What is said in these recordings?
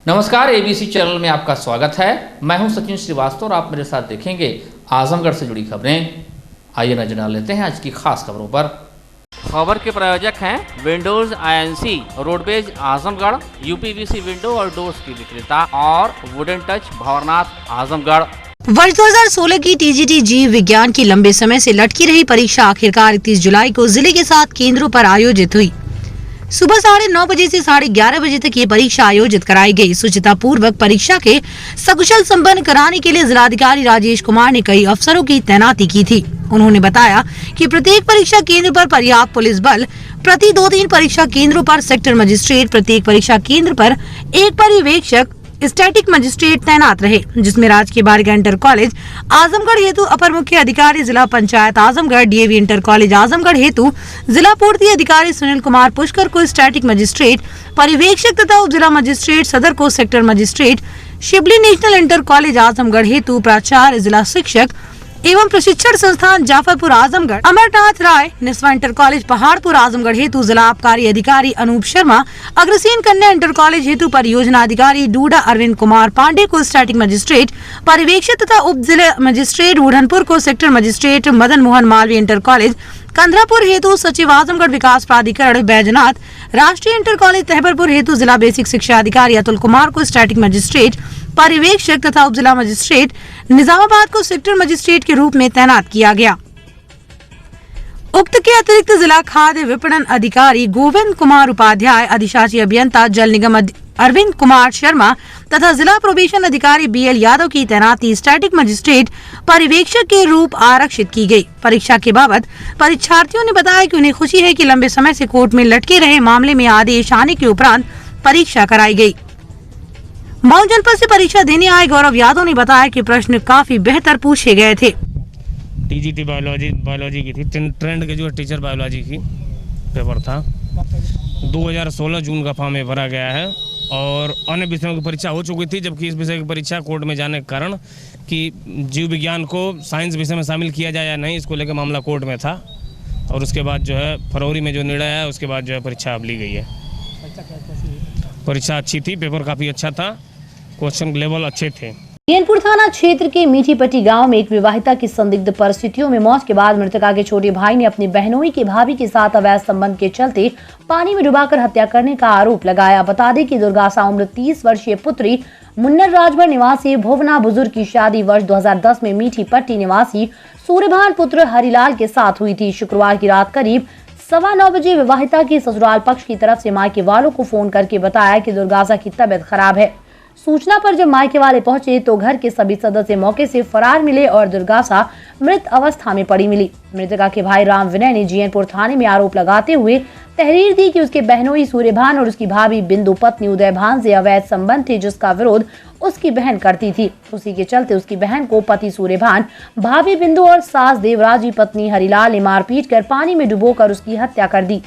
नमस्कार, ABC channel में आपका स्वागत है। मैं हूं सचिन श्रीवास्तव और आप मेरे साथ देखेंगे आजमगढ़ से जुड़ी खबरें। आइए नजर डाल लेते हैं आज की खास खबरों पर। खबर के प्रायोजक हैं Windows INC, roadways Azamgarh, UPVC window और डोर्स की विक्रेता और वुडन टच भंवरनाथ आजमगढ़। वर्ष 2016 की TGT जीव विज्ञान की लंबे समय से लटकी रही परीक्षा आखिरकार 31 जुलाई को जिले के 7 केंद्रों पर आयोजित हुई। सुबह 9:30 बजे से 11:30 बजे तक ये परीक्षा आयोजित कराई गई। शुचिता पूर्वक परीक्षा के सकुशल संपन्न कराने के लिए जिलाधिकारी राजेश कुमार ने कई अफसरों की तैनाती की थी। उन्होंने बताया कि प्रत्येक परीक्षा केंद्र पर पर्याप्त पुलिस बल, प्रति 2-3 परीक्षा केंद्रों पर सेक्टर मजिस्ट्रेट, प्रत्येक परीक्षा केंद्र पर एक पर्यवेक्षक स्टैटिक मजिस्ट्रेट तैनात रहे, जिसमें राजकीय बालिका इंटर कॉलेज आजमगढ़ हेतु अपर मुख्य अधिकारी जिला panchayat Azamgarh, DAV inter college Azamgarh हेतु जिला पूर्ति अधिकारी सुनील कुमार पुष्कर को स्टैटिक मजिस्ट्रेट पर्यवेक्षक तथा उप जिला मजिस्ट्रेट सदर को sector magistrate, Shibli national inter college Azamgarh हेतु प्राचार्य, जिला शिक्षक एवं प्रशिक्षण संस्थान जाफरपुर आजमगढ़, अमरनाथ राय निस्वा इंटर कॉलेज पहाड़पुर आजमगढ़ हेतु जिला आबकारी अधिकारी अनूप शर्मा, अग्रसेन कन्या इंटर कॉलेज हेतु परियोजना अधिकारी डूडा अरविंद कुमार पांडे को स्टैटिक मजिस्ट्रेट पर्यवेक्षक तथा उप जिला मजिस्ट्रेट बुढ़नपुर को sector magistrate, Madan Mohan Malviya inter college Kandharapur हेतु सचिव आजमगढ़ विकास प्राधिकरण बैजनाथ, राष्ट्रीय इंटर कॉलेज तहबरपुर हेतु जिला बेसिक शिक्षा अधिकारी अतुल कुमार को स्टैटिक मजिस्ट्रेट पर्यवेक्षक तथा उप जिला मजिस्ट्रेट निजामाबाद को सेक्टर मजिस्ट्रेट के रूप में तैनात किया गया। उक्त के अतिरिक्त जिला खाद्य विपणन अधिकारी गोविंद कुमार उपाध्याय, अधिशासी अभियंता जल निगम अरविंद कुमार शर्मा तथा जिला प्रोबेशन अधिकारी BL यादव की तैनाती स्टैटिक मजिस्ट्रेट पर्यवेक्षक के रूप आरक्षित की गई। परीक्षा के बाबत परीक्षार्थियों ने बताया कि उन्हें खुशी है कि लंबे समय से कोर्ट में लटके रहे मामले में आदेश आने के उपरांत परीक्षा कराई गई। मऊ जनपद से परीक्षा देने आए गौरव यादव ने बताया कि प्रश्न काफी बेहतर पूछे गए थे। TGT बायोलॉजी की थी, ट्रेंड के जो टीचर बायोलॉजी की पेपर था। 2016 जून का फॉर्म में भरा गया है और अन्य विषयों की परीक्षा हो चुकी थी, जबकि इस विषय की परीक्षा कोर्ट में जाने के कारण कि जीव विज्ञान को साइंस विषय में शामिल किया जाए या नहीं, इसको लेकर मामला कोर्ट में था और उसके बाद जो है फरवरी में जो निर्णय है उसके बाद जो है परीक्षा अब ली गई है। परीक्षा अच्छी थी, पेपर काफ़ी अच्छा था, क्वेश्चन लेवल अच्छे थे। जैनपुर थाना क्षेत्र के मीठीपट्टी गांव में एक विवाहिता की संदिग्ध परिस्थितियों में मौत के बाद मृतका के छोटे भाई ने अपनी बहनोई की भाभी के साथ अवैध संबंध के चलते पानी में डुबाकर हत्या करने का आरोप लगाया। बता दें कि दुर्गासा उम्र 30 वर्षीय पुत्री मुन्नर राजभर निवासी भुवना बुजुर्ग की शादी वर्ष 2010 में मीठीपट्टी निवासी सूर्यभान पुत्र हरिलाल के साथ हुई थी। शुक्रवार की रात करीब 9:15 बजे विवाहिता की ससुराल पक्ष की तरफ से मायके वालों को फोन करके बताया कि दुर्गासा की तबीयत खराब है। सूचना पर जब मायके वाले पहुंचे तो घर के सभी सदस्य मौके से फरार मिले और दुर्गासा मृत अवस्था में पड़ी मिली। मृतका के भाई राम विनय ने जैनपुर थाने में आरोप लगाते हुए तहरीर दी कि उसके बहनोई सूर्यभान और उसकी भाभी बिंदु पत्नी उदयभान से अवैध संबंध थे, जिसका विरोध उसकी बहन करती थी। उसी के चलते उसकी बहन को पति सूर्यभान, भाभी बिंदु और सास देवराजी पत्नी हरिलाल ने मारपीट कर पानी में डुबोकर उसकी हत्या कर दी।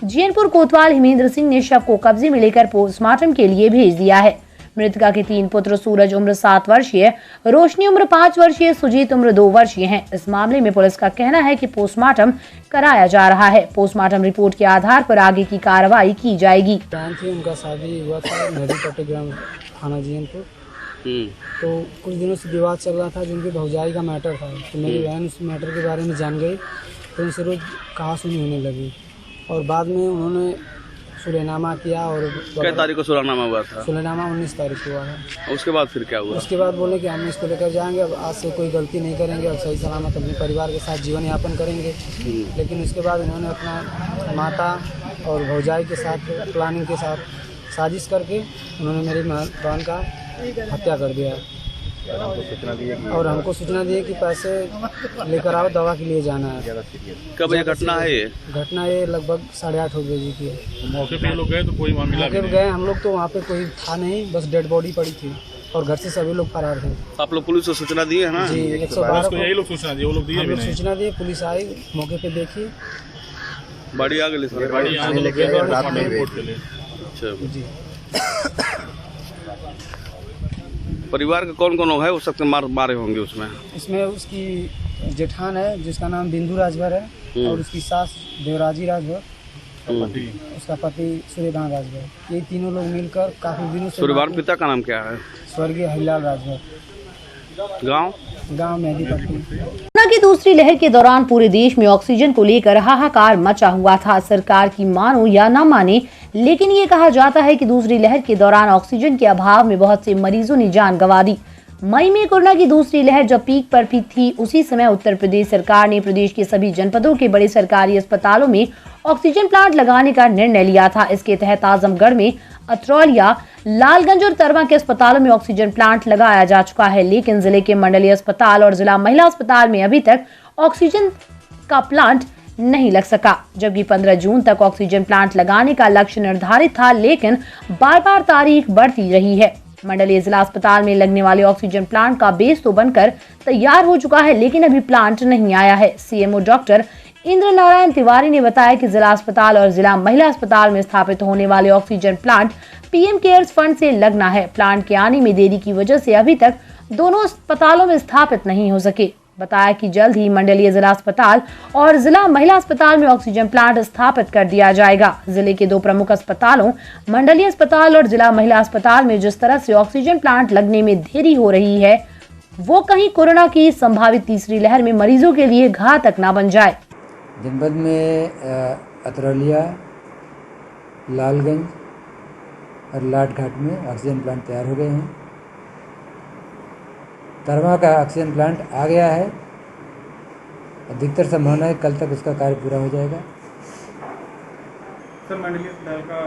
जैनपुर कोतवाल हिमेंद्र सिंह ने शव को कब्जे में लेकर पोस्टमार्टम के लिए भेज दिया है। मृतका के 3 पुत्र सूरज उम्र 7 वर्षीय, रोशनी उम्र 5 वर्षीय, सुजीत उम्र 2 वर्षीय हैं। इस मामले में पुलिस का कहना है कि पोस्टमार्टम कराया जा रहा है। पोस्टमार्टम रिपोर्ट के आधार पर आगे की कार्रवाई की जाएगी। उनका शादी हुआ था मीठीपट्टी ग्राम थाना जैनपुर। तो कुछ दिनों से विवाद चल रहा था, जिनकी भौजाई का मैटर था। तो मेरी बहन उस मैटर के बारे में जान गई, तो उनसे रोज कहा सुनी होने लगी और बाद में उन्होंने सुलहनामा किया। और कितनी तारीख को सुलहनामा हुआ था? सुलहनामा 19 तारीख को हुआ था। उसके बाद फिर क्या हुआ? उसके बाद बोले कि हम इसको लेकर जाएंगे, अब आज से कोई गलती नहीं करेंगे और सही सलामत अपने परिवार के साथ जीवन यापन करेंगे। लेकिन उसके बाद इन्होंने अपना माता और भौजाई के साथ प्लानिंग के साथ साजिश करके उन्होंने मेरी बहन का हत्या कर दिया और हमको सूचना दी कि पैसे लेकर आओ, दवा के लिए जाना है। कब ये घटना है? ये लगभग 8:30 बजे की है। मौके पे लोग गए तो कोई मामला मौके पे गए हम लोग, तो वहाँ पे कोई था नहीं, बस डेड बॉडी पड़ी थी और घर से सभी लोग फरार थे। आप लोग पुलिस को सूचना दिए है ना? जी, 112 को यही लोग सूचना दिए, वो लोग दिए भी सूचना दिए। पुलिस आई, मौके पे देखी, बाड़ी आ गई। जी। परिवार का कौन कौन है उस वक्त मारे होंगे उसमें? इसमें उसकी जेठान है जिसका नाम बिंदु राजभर है और उसकी सास देवराजी राजभर उसका पति सूर्यभान राजभर। ये तीनों लोग मिलकर काफी दिनों से सूर्यभान पिता का नाम क्या है? स्वर्गीय हरिलाल राजभर, गांव मेहदीपट्टी। कोरोना की दूसरी लहर के दौरान पूरे देश में ऑक्सीजन को लेकर हाहाकार मचा हुआ था। सरकार की मानो या न माने, लेकिन ये कहा जाता है कि दूसरी लहर के दौरान ऑक्सीजन के अभाव में बहुत से मरीजों ने जान गंवा दी। मई में कोरोना की दूसरी लहर जब पीक पर भी थी, उसी समय उत्तर प्रदेश सरकार ने प्रदेश के सभी जनपदों के बड़े सरकारी अस्पतालों में ऑक्सीजन प्लांट लगाने का निर्णय लिया था। इसके तहत आजमगढ़ में, अतरौलिया, लालगंज और तरवा के अस्पतालों में ऑक्सीजन प्लांट लगाया जा चुका है, लेकिन जिले के मंडलीय अस्पताल और जिला महिला अस्पताल में अभी तक ऑक्सीजन का प्लांट नहीं लग सका। जबकि 15 जून तक ऑक्सीजन प्लांट लगाने का लक्ष्य निर्धारित था, लेकिन बार-बार तारीख बढ़ती रही है। मंडलीय जिला अस्पताल में लगने वाले ऑक्सीजन प्लांट का बेस तो बनकर तैयार हो चुका है, लेकिन अभी प्लांट नहीं आया है। सीएमओ डॉक्टर इंद्र नारायण तिवारी ने बताया कि जिला अस्पताल और जिला महिला अस्पताल में स्थापित होने वाले oxygen plant PM cares fund से लगना है। प्लांट के आने में देरी की वजह से अभी तक दोनों अस्पतालों में स्थापित नहीं हो सके। बताया कि जल्द ही मंडलीय जिला अस्पताल और जिला महिला अस्पताल में ऑक्सीजन प्लांट स्थापित कर दिया जाएगा। जिले के दो प्रमुख अस्पतालों मंडलीय अस्पताल और जिला महिला अस्पताल में जिस तरह से ऑक्सीजन प्लांट लगने में देरी हो रही है, वो कहीं कोरोना की संभावित तीसरी लहर में मरीजों के लिए घातक न बन जाए। जनपद में अतरौलिया, लालगंज और लाट घाट में ऑक्सीजन प्लांट तैयार हो गए हैं। तरवा का ऑक्सीजन प्लांट आ गया है। अधिकतर संभावना है कल तक उसका कार्य पूरा हो जाएगा। सर, मंडलीय अस्पताल का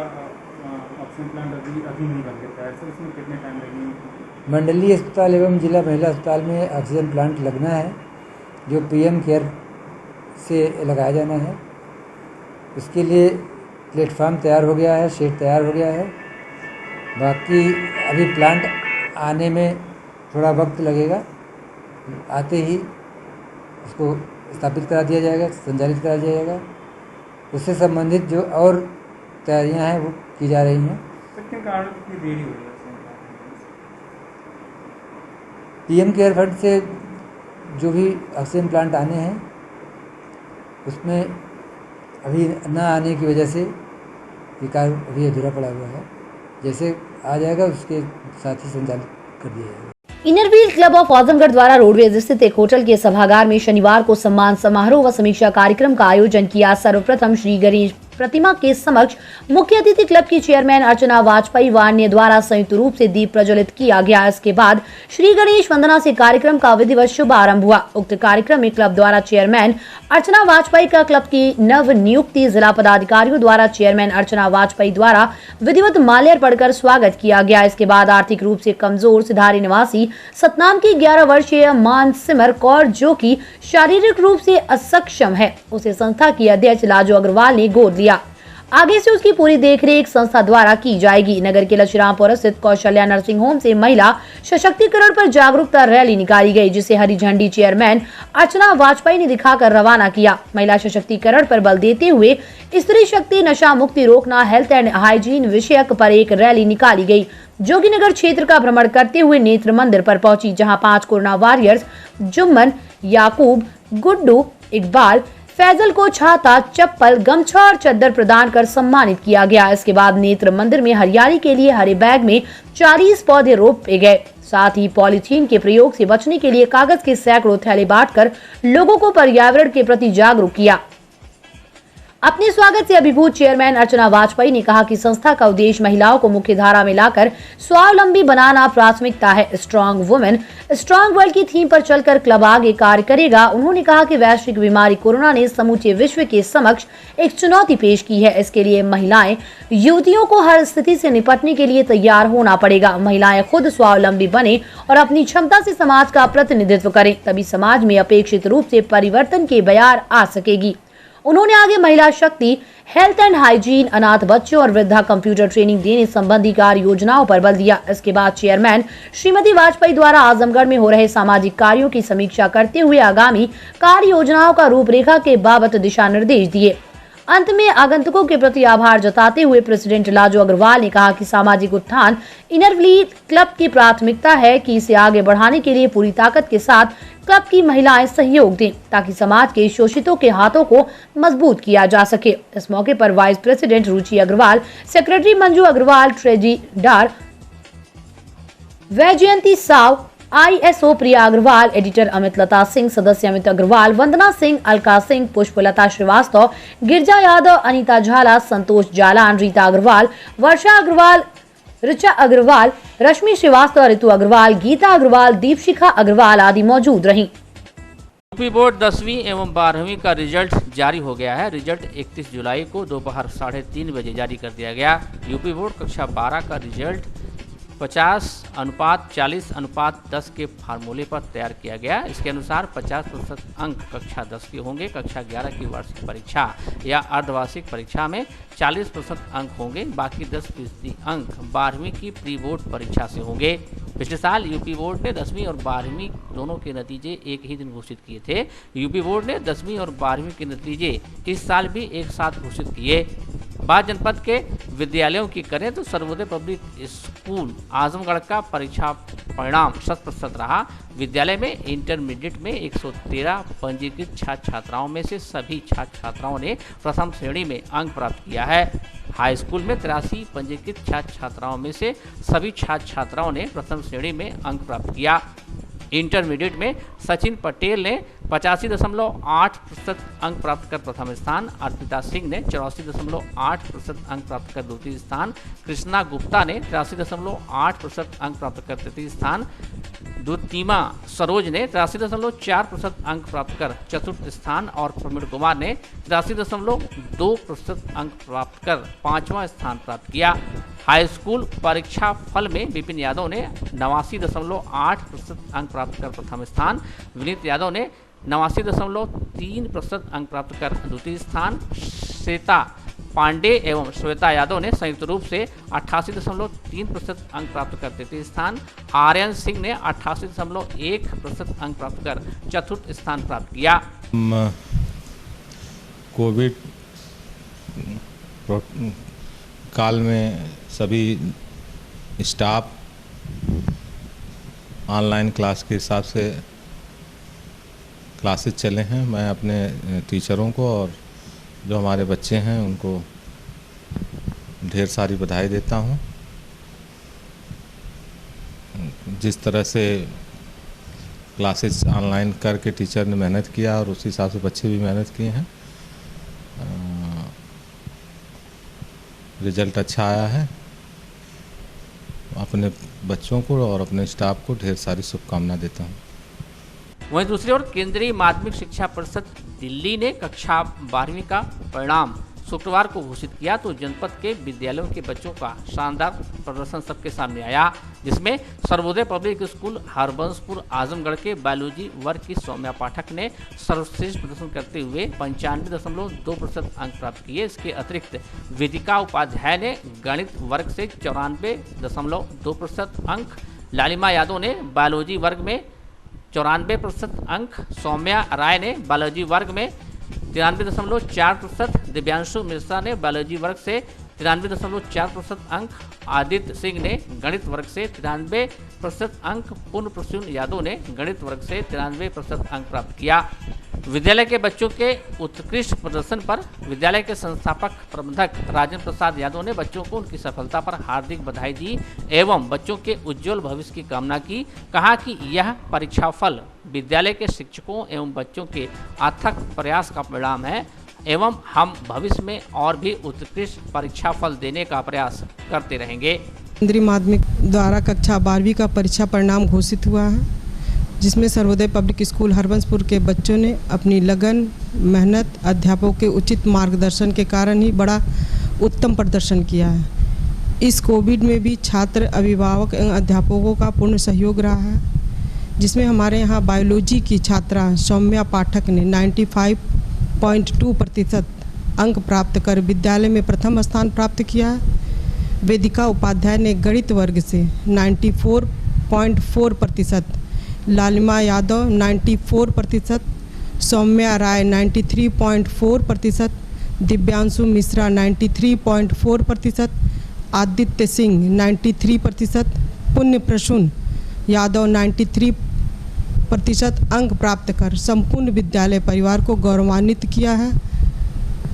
ऑक्सीजन प्लांट अभी नहीं बन सकता है, सर इसमें कितने टाइम लगेंगे? मंडलीय अस्पताल एवं जिला महिला अस्पताल में ऑक्सीजन प्लांट लगना है, जो पीएम केयर से लगाया जाना है। उसके लिए प्लेटफार्म तैयार हो गया है, शेड तैयार हो गया है। बाकी अभी प्लांट आने में थोड़ा वक्त लगेगा। आते ही उसको स्थापित करा दिया जाएगा, संचालित करा दिया जाएगा। उससे संबंधित जो और तैयारियां हैं वो की जा रही हैं। किन कारणों की देरी हो रही है? पीएम केयर फंड से जो भी ऑक्सीजन प्लांट आने हैं, उसमें अभी न आने की वजह से ये कार्य अभी अधूरा पड़ा हुआ है। जैसे आ जाएगा उसके साथ ही संचालित कर दिया जाएगा। Inner wheel club of Azamgarh द्वारा रोडवेज स्थित एक होटल के सभागार में शनिवार को सम्मान समारोह व समीक्षा कार्यक्रम का आयोजन किया। सर्वप्रथम श्री गणेश प्रतिमा के समक्ष मुख्य अतिथि क्लब की चेयरमैन अर्चना वाजपेयी व अन्य द्वारा संयुक्त रूप से दीप प्रज्वलित किया गया। इसके बाद श्री गणेश वंदना से कार्यक्रम का विधिवत शुभारंभ हुआ। उक्त कार्यक्रम में क्लब द्वारा चेयरमैन अर्चना वाजपेयी का क्लब की नव नियुक्ति जिला पदाधिकारियों द्वारा चेयरमैन अर्चना वाजपेयी द्वारा विधिवत माल्यार्पण कर स्वागत किया गया। इसके बाद आर्थिक रूप से कमजोर सिधारी निवासी सतनाम की 11 वर्षीय मानसिमर कौर, जो की शारीरिक रूप से असक्षम है, उसे संस्था की अध्यक्ष लाजो अग्रवाल ने गोद लिया। आगे से उसकी पूरी देखरेख संस्था द्वारा की जाएगी। नगर के लक्ष्मीरामपुर स्थित कौशल्या नर्सिंग होम से महिला सशक्तिकरण पर जागरूकता रैली निकाली गई, जिसे हरी झंडी चेयरमैन अर्चना वाजपेयी ने दिखाकर रवाना किया। महिला सशक्तिकरण पर बल देते हुए स्त्री शक्ति, नशा मुक्ति रोकना, हेल्थ एंड हाइजीन विषयक पर एक रैली निकाली गई, जो कि नगर क्षेत्र का भ्रमण करते हुए नेत्र मंदिर पर पहुंची, जहां 5 कोरोना वॉरियर्स जुम्मन, याकूब, गुड्डू, इकबाल, फैजल को छाता, चप्पल, गमछा और चद्दर प्रदान कर सम्मानित किया गया। इसके बाद नेत्र मंदिर में हरियाली के लिए हरे बैग में 40 पौधे रोपे गए। साथ ही पॉलीथीन के प्रयोग से बचने के लिए कागज के सैकड़ों थैले बांटकर लोगों को पर्यावरण के प्रति जागरूक किया। अपने स्वागत से अभिभूत चेयरमैन अर्चना वाजपेयी ने कहा कि संस्था का उद्देश्य महिलाओं को मुख्य धारा में लाकर स्वावलंबी बनाना प्राथमिकता है। स्ट्रॉन्ग वुमेन स्ट्रॉन्ग वर्ल्ड की थीम पर चलकर क्लब आगे कार्य करेगा। उन्होंने कहा कि वैश्विक बीमारी कोरोना ने समूचे विश्व के समक्ष एक चुनौती पेश की है। इसके लिए महिलाएं, युवतियों को हर स्थिति से निपटने के लिए तैयार होना पड़ेगा। महिलाएं खुद स्वावलंबी बने और अपनी क्षमता से समाज का प्रतिनिधित्व करें, तभी समाज में अपेक्षित रूप से परिवर्तन की बयार आ सकेगी। उन्होंने आगे महिला शक्ति, हेल्थ एंड हाइजीन, अनाथ बच्चों और वृद्धा कंप्यूटर ट्रेनिंग देने संबंधी कार्य योजनाओं पर बल दिया। इसके बाद चेयरमैन श्रीमती वाजपेयी द्वारा आजमगढ़ में हो रहे सामाजिक कार्यों की समीक्षा करते हुए आगामी कार्य योजनाओं का रूपरेखा के बाबत दिशा निर्देश दिए। अंत में आगंतुकों के प्रति आभार जताते हुए प्रेसिडेंट लाजो अग्रवाल ने कहा कि सामाजिक उत्थान इनरव्हील क्लब की प्राथमिकता है कि इसे आगे बढ़ाने के लिए पूरी ताकत के साथ क्लब की महिलाएं सहयोग दें ताकि समाज के शोषितों के हाथों को मजबूत किया जा सके। इस मौके पर वाइस प्रेसिडेंट रुचि अग्रवाल, सेक्रेटरी मंजू अग्रवाल, ट्रेजिडार वैजयंती साव, ISO प्रिया अग्रवाल, एडिटर अमित लता सिंह, सदस्य अमित अग्रवाल, वंदना सिंह, अलका सिंह, पुष्पलता श्रीवास्तव, गिरजा यादव, अनीता झाला, संतोष जालान, रीता अग्रवाल, वर्षा अग्रवाल, ऋचा अग्रवाल, रश्मि श्रीवास्तव, ऋतु अग्रवाल, गीता अग्रवाल, दीपशिखा अग्रवाल आदि मौजूद रहीं। यूपी बोर्ड 10वीं एवं 12वीं का रिजल्ट जारी हो गया है। रिजल्ट 31 जुलाई को दोपहर 3:30 बजे जारी कर दिया गया। यूपी बोर्ड कक्षा 12 का रिजल्ट 50:40:10 के फार्मूले पर तैयार किया गया। इसके अनुसार 50% अंक कक्षा 10 के होंगे। कक्षा 11 की वार्षिक परीक्षा या अर्धवार्षिक परीक्षा में 40% अंक होंगे। बाकी 10% अंक 12वीं की प्री बोर्ड परीक्षा से होंगे। पिछले साल यूपी बोर्ड ने 10वीं और 12वीं दोनों के नतीजे एक ही दिन घोषित किए थे। यूपी बोर्ड ने 10वीं और 12वीं के नतीजे इस साल भी एक साथ घोषित किए। बात जनपद के विद्यालयों की करें तो सर्वोदय पब्लिक स्कूल आजमगढ़ का परीक्षा परिणाम 100% रहा। विद्यालय में इंटरमीडिएट में 113 पंजीकृत छात्र छात्राओं में से सभी छात्र छात्राओं ने प्रथम श्रेणी में अंक प्राप्त किया है। हाई स्कूल में 83 पंजीकृत छात्र छात्राओं में से सभी छात्र छात्राओं ने प्रथम श्रेणी में अंक प्राप्त किया। इंटरमीडिएट में सचिन पटेल ने 85.8% अंक प्राप्त कर प्रथम स्थान, अर्पिता सिंह ने 84.8% अंक प्राप्त कर द्वितीय स्थान, कृष्णा गुप्ता ने 83.8% अंक प्राप्त कर तृतीय स्थान, द्वितीमा सरोज ने 83.4% अंक प्राप्त कर चतुर्थ स्थान और प्रवीण कुमार ने 83.2% अंक प्राप्त कर 5वां स्थान प्राप्त किया। हाई स्कूल परीक्षा फल में विपिन यादव ने 89.8% अंक प्राप्त कर प्रथम स्थान, विनीत यादव ने 89.3% अंक प्राप्त कर द्वितीय स्थान, श्वेता पांडे एवं श्वेता यादव ने संयुक्त रूप से 88.3% अंक प्राप्त कर तृतीय स्थान, आर्यन सिंह ने 88.1% अंक प्राप्त कर चतुर्थ स्थान प्राप्त किया। कोविड काल में सभी स्टाफ ऑनलाइन क्लास के हिसाब से क्लासेस चले हैं। मैं अपने टीचरों को और जो हमारे बच्चे हैं उनको ढेर सारी बधाई देता हूं। जिस तरह से क्लासेस ऑनलाइन करके टीचर ने मेहनत किया और उसी हिसाब से बच्चे भी मेहनत किए हैं। रिजल्ट अच्छा आया है। अपने बच्चों को और अपने स्टाफ को ढेर सारी शुभकामनाएं देता हूँ। वहीं दूसरी ओर केंद्रीय माध्यमिक शिक्षा परिषद दिल्ली ने कक्षा 12वीं का परिणाम शुक्रवार को घोषित किया तो जनपद के विद्यालयों के बच्चों का शानदार प्रदर्शन सबके सामने आया, जिसमें सर्वोदय पब्लिक स्कूल हरबंसपुर आजमगढ़ के बायोलॉजी वर्ग की सौम्या पाठक ने सर्वश्रेष्ठ प्रदर्शन करते हुए 95.2% अंक प्राप्त किए। इसके अतिरिक्त वेदिका उपाध्याय ने गणित वर्ग से 94.2% अंक, लालिमा यादव ने बायोलॉजी वर्ग में 94% अंक, सौम्या राय ने बायोलॉजी वर्ग में 93.4%, दिव्यांशु मिश्रा ने बायोलॉजी वर्ग से 93.4% अंक, आदित्य सिंह ने गणित वर्ग से 93% अंक, पूर्ण प्रसून यादव ने गणित वर्ग से 93% अंक प्राप्त किया। विद्यालय के बच्चों के उत्कृष्ट प्रदर्शन पर विद्यालय के संस्थापक प्रबंधक राजेंद्र प्रसाद यादव ने बच्चों को उनकी सफलता पर हार्दिक बधाई दी एवं बच्चों के उज्जवल भविष्य की कामना की। कहा कि यह परीक्षाफल विद्यालय के शिक्षकों एवं बच्चों के अथक प्रयास का परिणाम है एवं हम भविष्य में और भी उत्कृष्ट परीक्षाफल देने का प्रयास करते रहेंगे। केंद्रीय माध्यमिक द्वारा कक्षा 12वीं का परीक्षा परिणाम घोषित हुआ है, जिसमें सर्वोदय पब्लिक स्कूल हरबंसपुर के बच्चों ने अपनी लगन, मेहनत, अध्यापकों के उचित मार्गदर्शन के कारण ही बड़ा उत्तम प्रदर्शन किया है। इस कोविड में भी छात्र, अभिभावक एवं अध्यापकों का पूर्ण सहयोग रहा है, जिसमें हमारे यहाँ बायोलॉजी की छात्रा सौम्या पाठक ने 95.2% अंक प्राप्त कर विद्यालय में प्रथम स्थान प्राप्त किया है। वेदिका उपाध्याय ने गणित वर्ग से 94.4%, लालिमा यादव 94%, सौम्या राय 93.4%, दिव्यांशु मिश्रा 93.4%, आदित्य सिंह 93%, पुण्य प्रसून यादव 93% अंक प्राप्त कर संपूर्ण विद्यालय परिवार को गौरवान्वित किया है।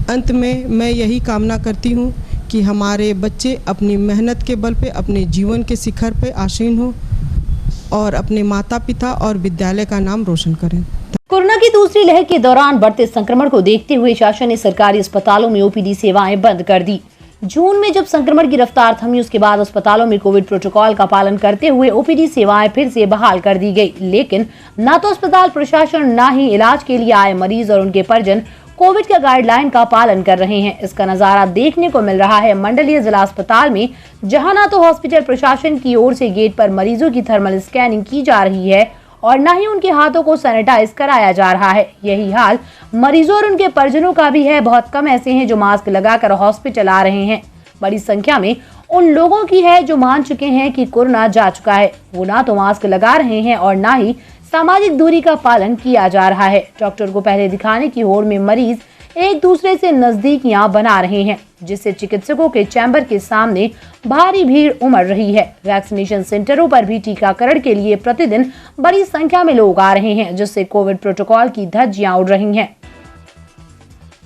अंत में मैं यही कामना करती हूँ कि हमारे बच्चे अपनी मेहनत के बल पे अपने जीवन के शिखर पे आसीन हो और अपने माता पिता और विद्यालय का नाम रोशन करें। कोरोना की दूसरी लहर के दौरान बढ़ते संक्रमण को देखते हुए शासन ने सरकारी अस्पतालों में ओपीडी सेवाएं बंद कर दी। जून में जब संक्रमण की रफ्तार थमी, उसके बाद अस्पतालों में कोविड प्रोटोकॉल का पालन करते हुए ओपीडी सेवाएं फिर से बहाल कर दी गई। लेकिन न तो अस्पताल प्रशासन न ही इलाज के लिए आए मरीज और उनके परिजन कोविड के गाइडलाइन का पालन कर रहे हैं। इसका नजारा देखने को मिल रहा है मंडलीय जिला अस्पताल में, जहां न तो हॉस्पिटल प्रशासन की ओर से गेट पर मरीजों की थर्मल स्कैनिंग की जा रही है और न ही उनके हाथों को सैनिटाइज कराया जा रहा है। यही हाल मरीजों और उनके परिजनों का भी है। बहुत कम ऐसे हैं जो मास्क लगाकर हॉस्पिटल आ रहे हैं। बड़ी संख्या में उन लोगों की है जो मान चुके हैं कि कोरोना जा चुका है। वो ना तो मास्क लगा रहे हैं और ना ही सामाजिक दूरी का पालन किया जा रहा है। डॉक्टर को पहले दिखाने की होड़ में मरीज एक दूसरे से नजदीकियां बना रहे हैं, जिससे चिकित्सकों के चैम्बर के सामने भारी भीड़ उमड़ रही है। वैक्सीनेशन सेंटरों पर भी टीकाकरण के लिए प्रतिदिन बड़ी संख्या में लोग आ रहे हैं, जिससे कोविड प्रोटोकॉल की धज्जियां उड़ रही हैं।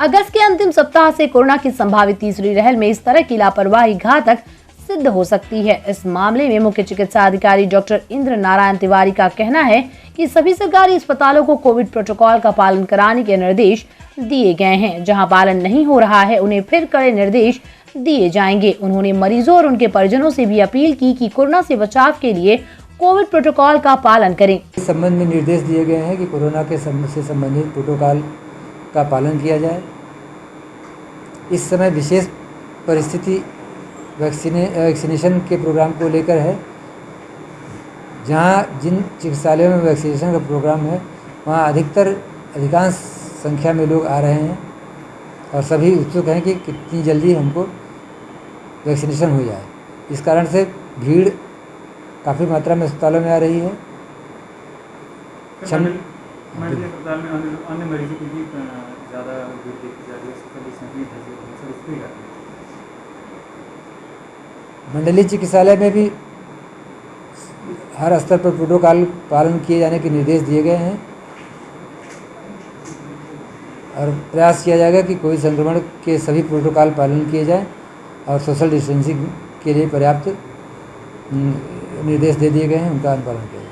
अगस्त के अंतिम सप्ताह से कोरोना की संभावित तीसरी लहर में इस तरह की लापरवाही घातक सिद्ध हो सकती है। इस मामले में मुख्य चिकित्सा अधिकारी डॉक्टर इंद्र नारायण तिवारी का कहना है कि सभी सरकारी अस्पतालों को कोविड प्रोटोकॉल का पालन कराने के निर्देश दिए गए हैं। जहां पालन नहीं हो रहा है उन्हें फिर कड़े निर्देश दिए जाएंगे। उन्होंने मरीजों और उनके परिजनों से भी अपील की कि कोरोना से बचाव के लिए कोविड प्रोटोकॉल का पालन करें। इस संबंध में निर्देश दिए गए हैं कि कोरोना के से संबंधित प्रोटोकॉल का पालन किया जाए। इस समय विशेष परिस्थिति वैक्सीनेशन के प्रोग्राम को लेकर है। जहां जिन चिकित्सालयों में वैक्सीनेशन का प्रोग्राम है वहां अधिकांश संख्या में लोग आ रहे हैं और सभी उत्सुक हैं कि कितनी जल्दी हमको वैक्सीनेशन हो जाए। इस कारण से भीड़ काफ़ी मात्रा में अस्पतालों में आ रही है। अस्पताल में अन्य मरीजों की भी ज़्यादा भीड़ देखी जा रही है। मंडलीय चिकित्सालय में भी हर स्तर पर प्रोटोकॉल पालन किए जाने के निर्देश दिए गए हैं और प्रयास किया जाएगा कि कोई संक्रमण के सभी प्रोटोकॉल पालन किए जाएं और सोशल डिस्टेंसिंग के लिए पर्याप्त निर्देश दे दिए गए हैं, उनका अनुपालन किया जाए।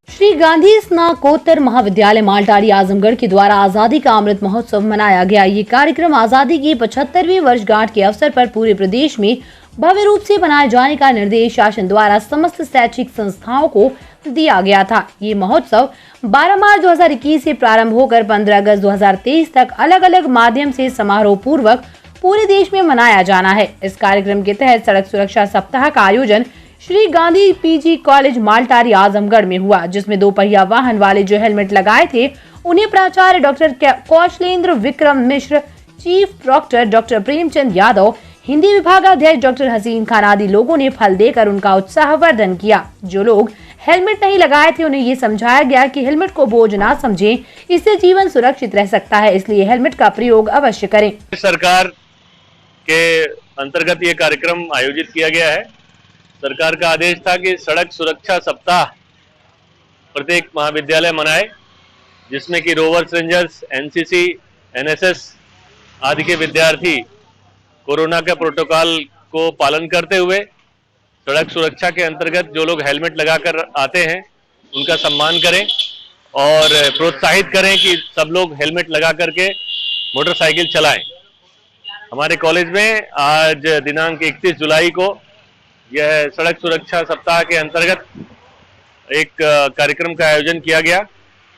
श्री गांधी स्नातकोत्तर महाविद्यालय मालटारी आजमगढ़ के द्वारा आजादी का अमृत महोत्सव मनाया गया। ये कार्यक्रम आजादी की 75वीं वर्षगांठ के अवसर पर पूरे प्रदेश में भव्य रूप से मनाए जाने का निर्देश शासन द्वारा समस्त शैक्षिक संस्थाओं को दिया गया था। ये महोत्सव 12 मार्च 2021 से प्रारंभ होकर 15 अगस्त 2023 तक अलग अलग माध्यम से समारोह पूर्वक पूरे देश में मनाया जाना है। इस कार्यक्रम के तहत सड़क सुरक्षा सप्ताह का आयोजन श्री गांधी पीजी कॉलेज मालटारी आजमगढ़ में हुआ, जिसमें 2 पहिया वाहन वाले जो हेलमेट लगाए थे उन्हें प्राचार्य doctor Kaushalendra Vikram Mishra, chief doctor doctor Premchand Yadav, Hindi विभागाध्यक्ष डॉक्टर हसीन खान आदि लोगों ने फल देकर उनका उत्साहवर्धन किया। जो लोग हेलमेट नहीं लगाए थे उन्हें ये समझाया गया कि हेलमेट को बोझ ना समझें, इससे जीवन सुरक्षित रह सकता है, इसलिए हेलमेट का प्रयोग अवश्य करें। सरकार के अंतर्गत ये कार्यक्रम आयोजित किया गया है। सरकार का आदेश था कि सड़क सुरक्षा सप्ताह प्रत्येक महाविद्यालय मनाए, जिसमें कि रोवर्स रेंजर्स, एनसीसी, एनएसएस आदि के विद्यार्थी कोरोना के प्रोटोकॉल को पालन करते हुए सड़क सुरक्षा के अंतर्गत जो लोग हेलमेट लगाकर आते हैं उनका सम्मान करें और प्रोत्साहित करें कि सब लोग हेलमेट लगा करके मोटरसाइकिल चलाएं। हमारे कॉलेज में आज दिनांक 31 जुलाई को यह सड़क सुरक्षा सप्ताह के अंतर्गत एक कार्यक्रम का आयोजन किया गया,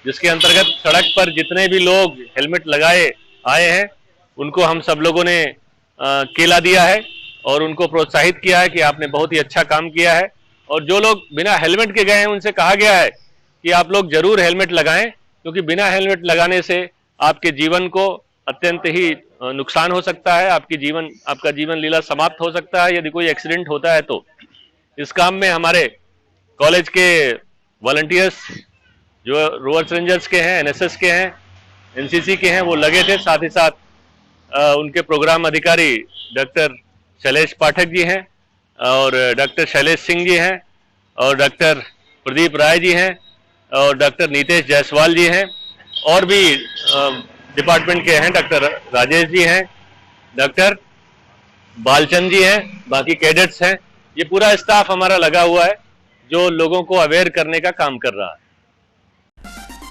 जिसके अंतर्गत सड़क पर जितने भी लोग हेलमेट लगाए आए हैं उनको हम सब लोगों ने केला दिया है और उनको प्रोत्साहित किया है कि आपने बहुत ही अच्छा काम किया है। और जो लोग बिना हेलमेट के गए हैं उनसे कहा गया है कि आप लोग जरूर हेलमेट लगाएं, क्योंकि बिना हेलमेट लगाने से आपके जीवन को अत्यंत ही नुकसान हो सकता है, आपका जीवन लीला समाप्त हो सकता है यदि कोई एक्सीडेंट होता है तो। इस काम में हमारे कॉलेज के वॉलंटियर्स जो रोवर्स रेंजर्स के हैं, एनएसएस के हैं, एनसीसी के हैं, वो लगे थे। साथ ही साथ उनके प्रोग्राम अधिकारी डॉक्टर शैलेश पाठक जी हैं और डॉक्टर शैलेश सिंह जी हैं और डॉक्टर प्रदीप राय जी हैं और डॉक्टर नीतेश जायसवाल जी हैं और भी डिपार्टमेंट के हैं, डॉक्टर राजेश जी हैं, डॉक्टर बालचंद जी हैं, बाकी कैडेट्स हैं। ये पूरा स्टाफ हमारा लगा हुआ है जो लोगों को अवेयर करने का काम कर रहा है।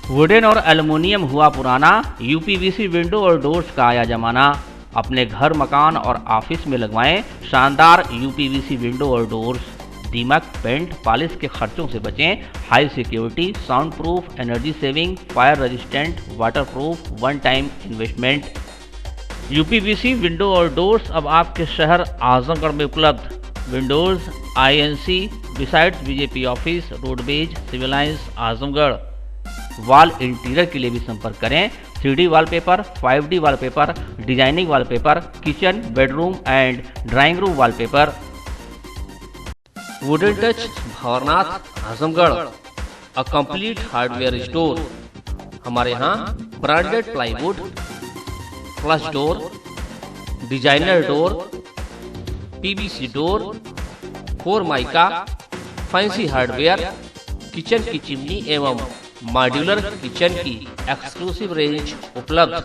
वुडन और एल्युमिनियम हुआ पुराना, यूपीवीसी विंडो और डोर्स का आया जमाना। अपने घर, मकान और ऑफिस में लगवाएं शानदार यूपीवीसी विंडो और डोर्स। दीमक, पेंट, पॉलिश के खर्चों से बचें। High security, sound proof, energy saving, fire resistant, water proof, one time investment. UPVC window और डोर्स अब आपके शहर आजमगढ़ में उपलब्ध। Windows INC besides BJP office, roadways, civil lines, Azamgarh. Wall interior के लिए भी संपर्क करें। 3D wallpaper, 5D wallpaper, designing wallpaper, kitchen, bedroom and drawing room wallpaper. Wooden touch, Bhanwarnath, Azamgarh, a complete hardware store. हमारे यहाँ branded plywood, flush door, designer door, PVC door, Formica, fancy hardware, kitchen की chimney एवं modular kitchen की exclusive range उपलब्ध।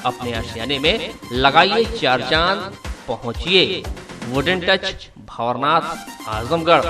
अपने आशियाने में लगाइए 4 चांद, पहुंचिए वुडन टच, भंवरनाथ, आजमगढ़।